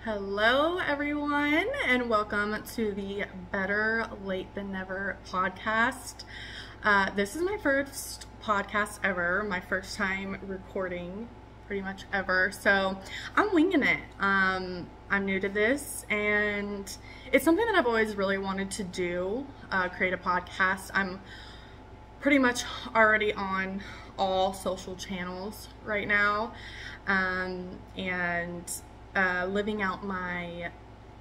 Hello, everyone, and welcome to the Better Late Than Never podcast. This is my first podcast ever, my first time recording pretty much ever, so I'm winging it. I'm new to this, and it's something that I've always really wanted to do, create a podcast. I'm pretty much already on all social channels right now, and living out my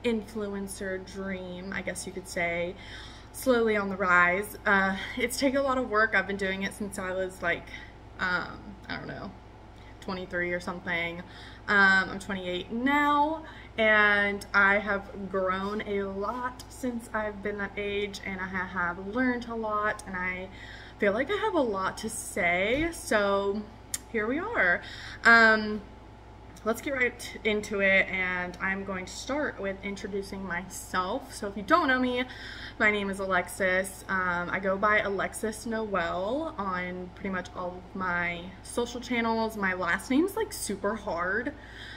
influencer dream, I guess you could say, slowly on the rise. It's taken a lot of work. I've been doing it since I was like, I don't know, 23 or something. I'm 28 now, and I have grown a lot since I've been that age, and I have learned a lot, and I feel like I have a lot to say, so here we are. Let's get right into it, and I'm going to start with introducing myself. So if you don't know me, my name is Alexis. I go by Alexis Noel on pretty much all of my social channels. My last name is like super hard.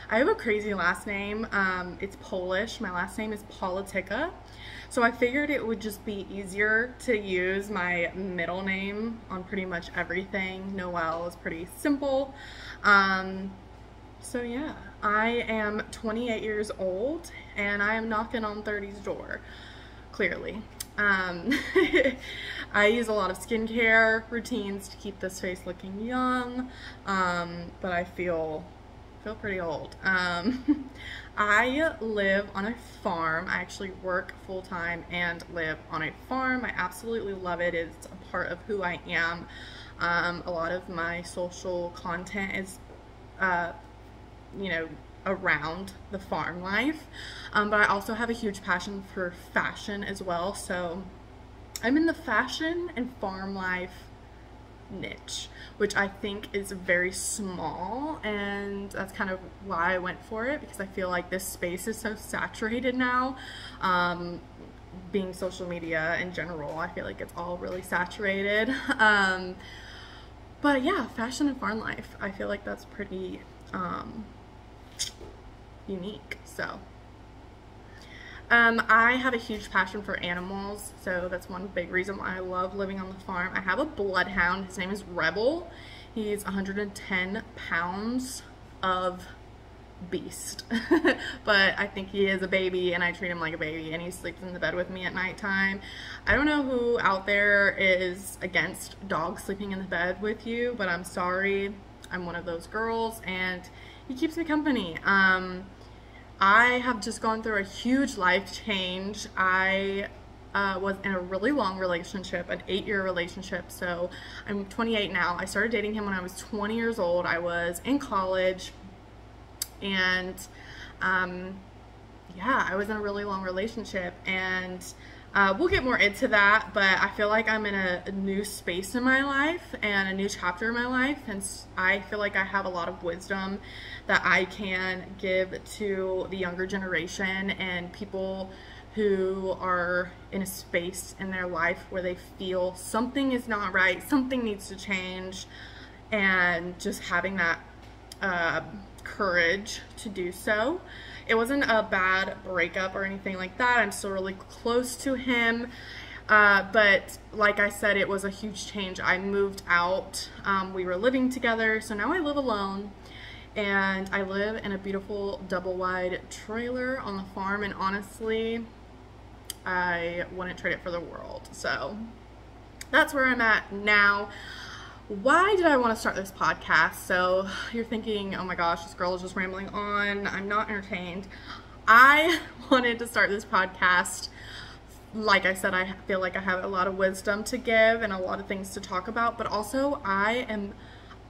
I have a crazy last name. It's Polish. My last name is Polityka. So I figured it would just be easier to use my middle name on pretty much everything. Noel is pretty simple. So yeah, I am 28 years old, and I am knocking on 30's door, clearly. I use a lot of skincare routines to keep this face looking young, but I feel pretty old. I live on a farm. I actually work full-time and live on a farm. I absolutely love it. It's a part of who I am. A lot of my social content is around the farm life, but I also have a huge passion for fashion as well, so I'm in the fashion and farm life niche, which I think is very small, and that's kind of why I went for it, because I feel like this space is so saturated now. Being social media in general, I feel like it's all really saturated. But yeah, fashion and farm life, I feel like that's pretty unique. So I have a huge passion for animals, so that's one big reason why I love living on the farm. I have a bloodhound. His name is Rebel. He's 110 pounds of beast. But I think he is a baby, and I treat him like a baby, and he sleeps in the bed with me at nighttime. I don't know who out there is against dogs sleeping in the bed with you, but I'm sorry. I'm one of those girls, and he keeps me company. I have just gone through a huge life change. I was in a really long relationship, an 8-year relationship, so I'm 28 now. I started dating him when I was 20 years old. I was in college, and yeah, I was in a really long relationship, and we'll get more into that, but I feel like I'm in a new space in my life and a new chapter in my life, and I feel like I have a lot of wisdom that I can give to the younger generation and people who are in a space in their life where they feel something is not right, something needs to change, and just having that courage to do so. It wasn't a bad breakup or anything like that. I'm still really close to him, but like I said, it was a huge change. I moved out. We were living together, so now I live alone, and I live in a beautiful double-wide trailer on the farm, and honestly, I wouldn't trade it for the world. So that's where I'm at now. Why did I want to start this podcast? So you're thinking, oh my gosh, this girl is just rambling on. I'm not entertained. I wanted to start this podcast. Like I said, I feel like I have a lot of wisdom to give and a lot of things to talk about, but also I am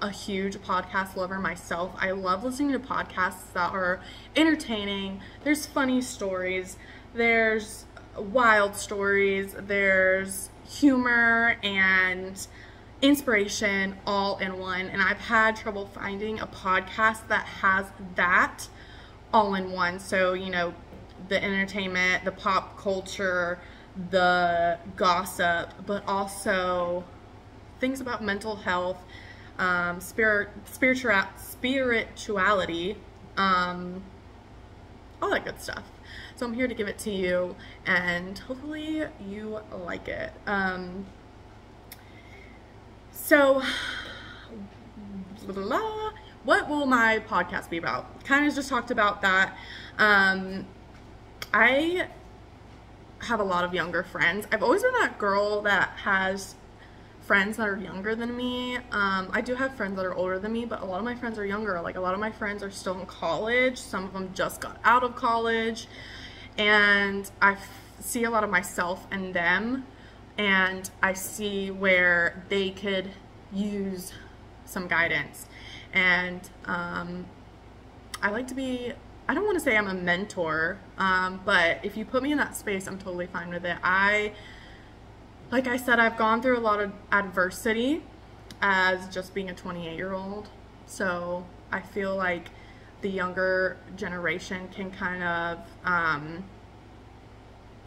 a huge podcast lover myself. I love listening to podcasts that are entertaining. There's funny stories, there's wild stories, there's humor and inspiration all in one, and I've had trouble finding a podcast that has that all in one. So, you know, the entertainment, the pop culture, the gossip, but also things about mental health, spirituality, all that good stuff. So I'm here to give it to you, and hopefully you like it. So, blah, blah, blah. What will my podcast be about? Kind of just talked about that. I have a lot of younger friends. I've always been that girl that has friends that are younger than me. I do have friends that are older than me, but a lot of my friends are younger. Like, a lot of my friends are still in college. Some of them just got out of college. And I see a lot of myself in them. And I see where they could use some guidance. And I like to be, I don't want to say I'm a mentor, but if you put me in that space, I'm totally fine with it. Like I said, I've gone through a lot of adversity as just being a 28-year-old. So I feel like the younger generation can kind of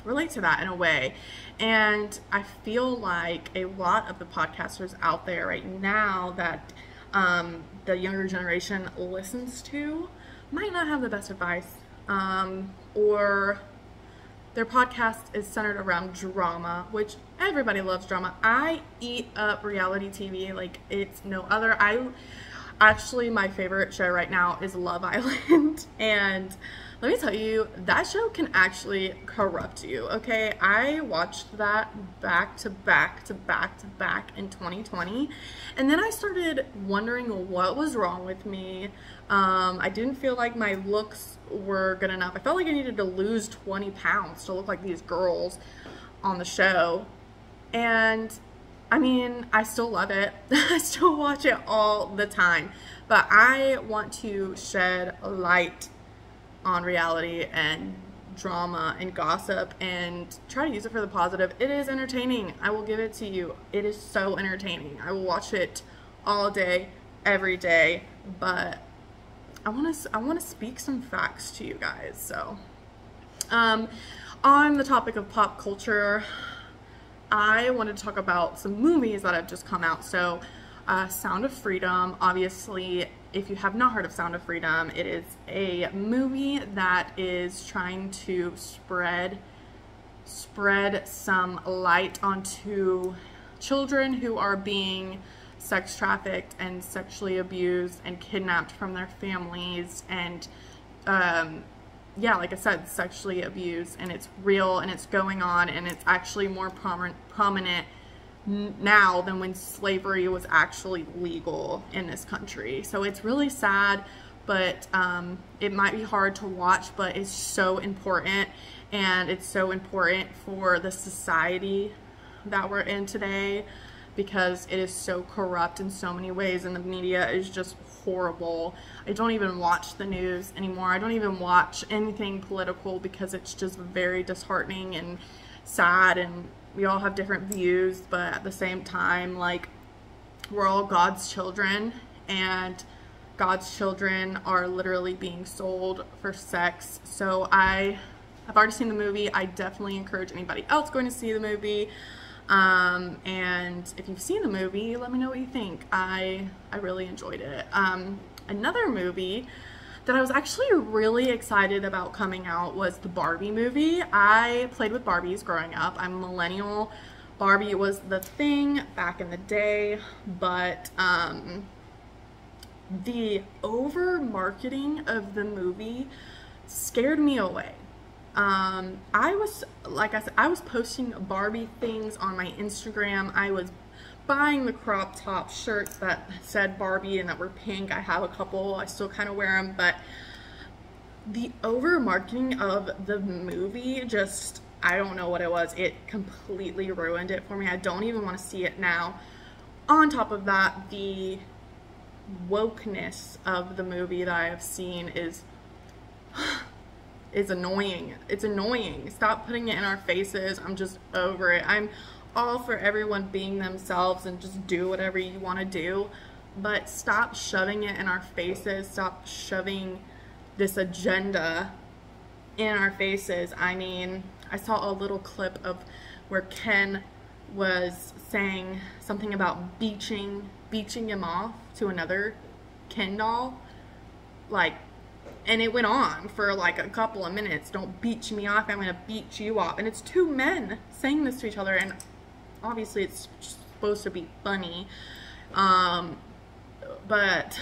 relate to that in a way. And I feel like a lot of the podcasters out there right now that the younger generation listens to might not have the best advice, or their podcast is centered around drama, which everybody loves drama. I eat up reality TV like it's no other. Actually, my favorite show right now is Love Island. And let me tell you, that show can actually corrupt you, okay? I watched that back to back to back to back in 2020. And then I started wondering what was wrong with me. I didn't feel like my looks were good enough. I felt like I needed to lose 20 pounds to look like these girls on the show. And I mean, I still love it. I still watch it all the time. But I want to shed light on reality and drama and gossip and try to use it for the positive. It is entertaining. I will give it to you. It is so entertaining. I will watch it all day, every day. But I want to speak some facts to you guys. So, on the topic of pop culture, I wanted to talk about some movies that have just come out. So, Sound of Freedom, obviously, if you have not heard of Sound of Freedom, it is a movie that is trying to spread some light onto children who are being sex trafficked and sexually abused and kidnapped from their families, and yeah, like I said, sexually abused, and it's real and it's going on, and it's actually more prominent now than when slavery was actually legal in this country. So it's really sad, but it might be hard to watch, but it's so important, and it's so important for the society that we're in today, because it is so corrupt in so many ways, and the media is just horrible. I don't even watch the news anymore. I don't even watch anything political because it's just very disheartening and sad, and we all have different views, but at the same time, like, we're all God's children, and God's children are literally being sold for sex. So I've already seen the movie. I definitely encourage anybody else going to see the movie. And if you've seen the movie, let me know what you think. I really enjoyed it. Another movie that I was actually really excited about coming out was the Barbie movie. I played with Barbies growing up. I'm a millennial. Barbie was the thing back in the day, but the over marketing of the movie scared me away. I was, like I said, I was posting Barbie things on my Instagram. I was buying the crop top shirts that said Barbie and that were pink. I have a couple. I still kind of wear them, but the over marketing of the movie just, I don't know what it was. It completely ruined it for me. I don't even want to see it now. On top of that, the wokeness of the movie that I have seen is annoying. It's annoying. Stop putting it in our faces. I'm just over it. I'm all for everyone being themselves and just do whatever you want to do, but stop shoving it in our faces. Stop shoving this agenda in our faces. I mean, I saw a little clip of where Ken was saying something about beaching him off to another Ken doll. Like, And it went on for like a couple of minutes. Don't beat me off, I'm going to beat you off. And it's two men saying this to each other, and obviously it's supposed to be funny. But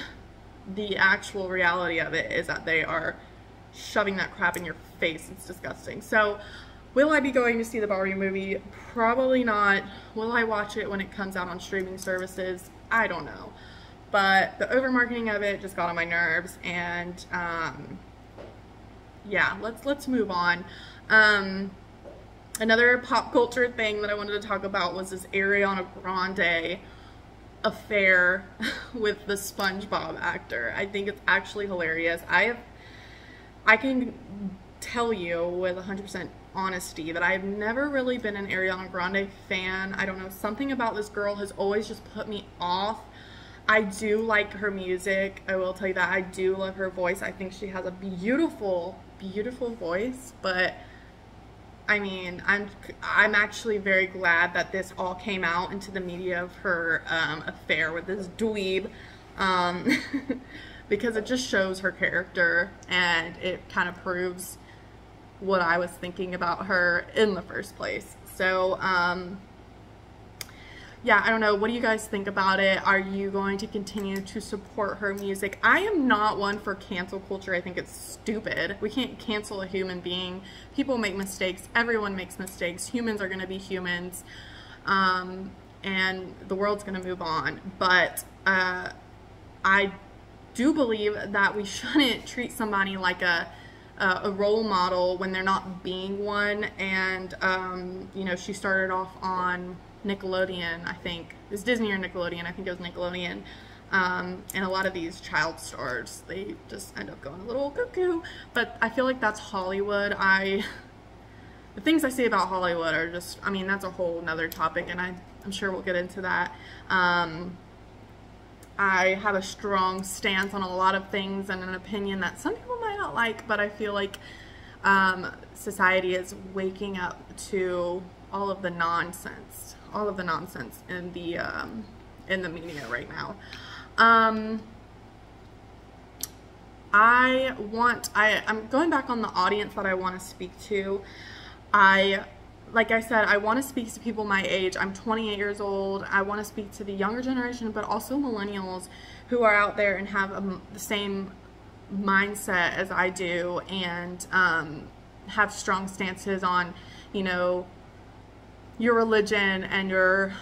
the actual reality of it is that they are shoving that crap in your face. It's disgusting. So, will I be going to see the Barbie movie? Probably not. Will I watch it when it comes out on streaming services? I don't know. But the over-marketing of it just got on my nerves, and yeah, let's move on. Another pop culture thing that I wanted to talk about was this Ariana Grande affair with the SpongeBob actor. I think it's actually hilarious. I can tell you with 100% honesty that I've never really been an Ariana Grande fan. I don't know, something about this girl has always just put me off. I do like her music. I will tell you that. I do love her voice. I think she has a beautiful, beautiful voice. But I mean, I'm actually very glad that this all came out into the media of her affair with this dweeb, because it just shows her character, and it kind of proves what I was thinking about her in the first place. So yeah, I don't know. What do you guys think about it? Are you going to continue to support her music? I am not one for cancel culture. I think it's stupid. We can't cancel a human being. People make mistakes. Everyone makes mistakes. Humans are going to be humans. And the world's going to move on. But I do believe that we shouldn't treat somebody like a role model when they're not being one. And, you know, she started off on Nickelodeon, I think. It was Disney or Nickelodeon. I think it was Nickelodeon. And a lot of these child stars, they just end up going a little cuckoo. But I feel like that's Hollywood. The things I say about Hollywood are just, I mean, that's a whole nother topic, and I'm sure we'll get into that. I have a strong stance on a lot of things and an opinion that some people might not like, but I feel like society is waking up to all of the nonsense in the media right now. I'm going back on the audience that I want to speak to. Like I said, I want to speak to people my age. I'm 28 years old. I want to speak to the younger generation, but also millennials who are out there and have the same mindset as I do, and have strong stances on, you know, your religion and your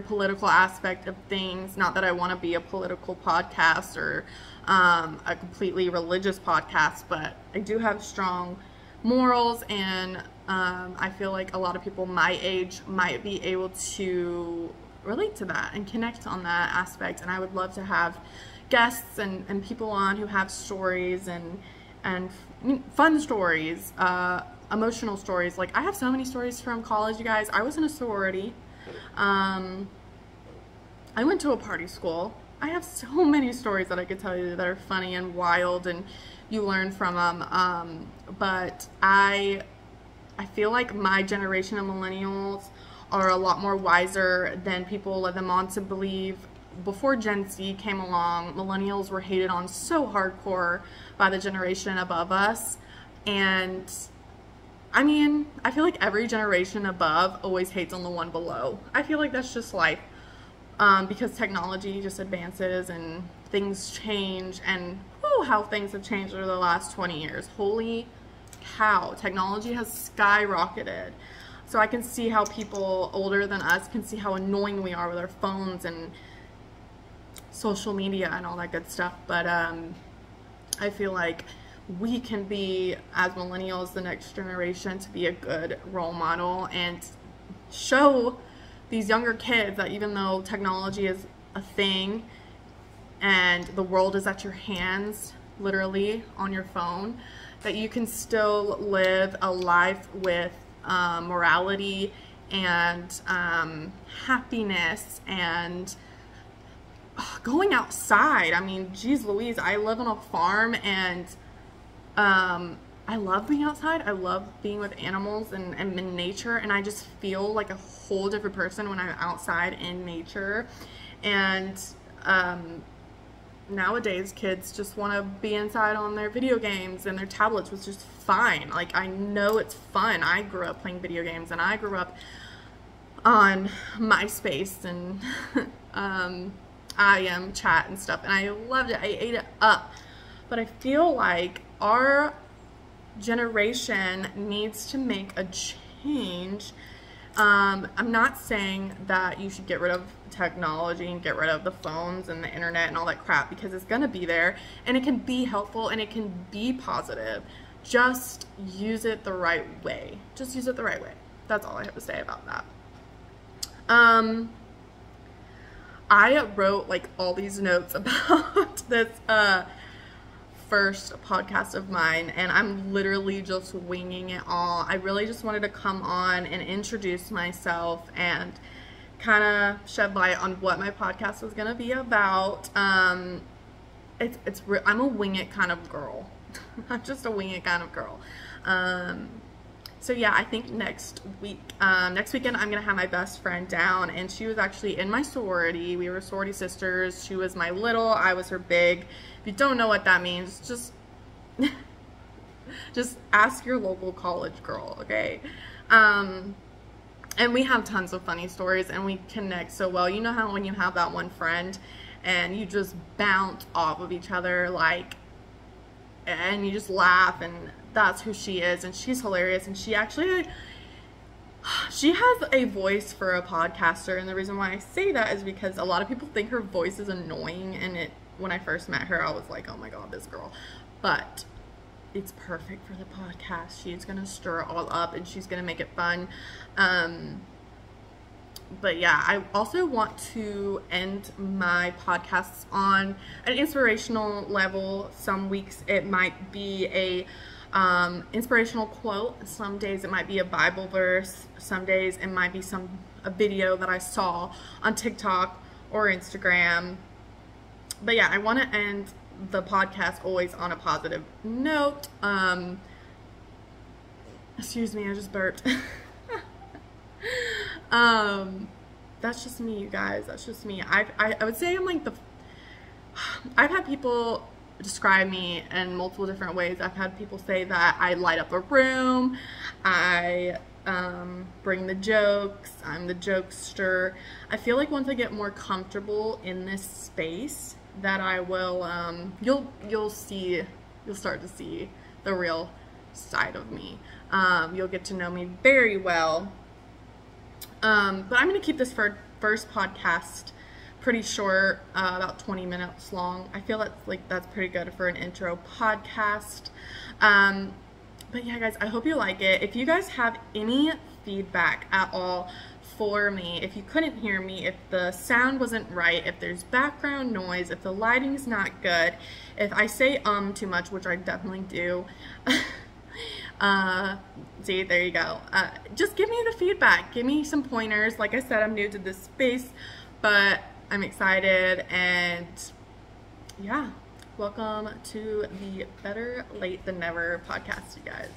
political aspect of things. Not that I want to be a political podcast or a completely religious podcast, but I do have strong morals, and I feel like a lot of people my age might be able to relate to that and connect on that aspect. And I would love to have guests and people on who have stories and fun stories, emotional stories. Like, I have so many stories from college, you guys. I was in a sorority. I went to a party school. I have so many stories that I could tell you that are funny and wild, and you learn from them. But I feel like my generation of millennials are a lot more wiser than people led them on to believe. Before Gen Z came along, millennials were hated on so hardcore by the generation above us. And I mean, I feel like every generation above always hates on the one below. I feel like that's just life, because technology just advances and things change, and how things have changed over the last 20 years. Holy cow, technology has skyrocketed. So I can see how people older than us can see how annoying we are with our phones and social media and all that good stuff. But I feel like we can be, as millennials, the next generation, to be a good role model and show these younger kids that even though technology is a thing and the world is at your hands, literally on your phone, that you can still live a life with morality and happiness and going outside. I mean, geez Louise, I live on a farm, and I love being outside. I love being with animals and in nature, and I just feel like a whole different person when I'm outside in nature. And nowadays kids just want to be inside on their video games and their tablets, which is fine. Like, I know it's fun. I grew up playing video games, and I grew up on MySpace and IM chat and stuff, and I loved it. I ate it up. But I feel like our generation needs to make a change. I'm not saying that you should get rid of technology and get rid of the phones and the internet and all that crap, because it's going to be there and it can be helpful and it can be positive. Just use it the right way. Just use it the right way. That's all I have to say about that. I wrote like all these notes about this first podcast of mine, and I'm literally just winging it all. I really just wanted to come on and introduce myself and kind of shed light on what my podcast was going to be about. I'm a wing it kind of girl. I'm just a wing it kind of girl. So yeah, I think next weekend I'm going to have my best friend down, and she was actually in my sorority. We were sorority sisters. She was my little, I was her big. If you don't know what that means, just ask your local college girl, okay? And we have tons of funny stories, and we connect so well. You know how when you have that one friend and you just bounce off of each other, like, and you just laugh, and that's who she is, and she's hilarious, and she has a voice for a podcaster, and the reason why I say that is because a lot of people think her voice is annoying, and when I first met her, I was like, oh my god, this girl, but it's perfect for the podcast. She's gonna stir it all up, and she's gonna make it fun. But yeah, I also want to end my podcasts on an inspirational level. Some weeks it might be a inspirational quote. Some days it might be a Bible verse. Some days it might be a video that I saw on TikTok or Instagram. But yeah, I want to end the podcast always on a positive note. Excuse me, I just burped. That's just me, you guys. That's just me. I would say I'm like I've had people describe me in multiple different ways. I've had people say that I light up a room, I bring the jokes, I'm the jokester. I feel like once I get more comfortable in this space, that I will, you'll start to see the real side of me. You'll get to know me very well. But I'm going to keep this first podcast pretty short, about 20 minutes long. I feel that's pretty good for an intro podcast. But yeah, guys, I hope you like it. If you guys have any feedback at all for me, if you couldn't hear me, if the sound wasn't right, if there's background noise, if the lighting's not good, if I say too much, which I definitely do, see, there you go. Just give me the feedback. Give me some pointers. Like I said, I'm new to this space, but I'm excited, and yeah, welcome to the Better Late Than Never podcast, you guys.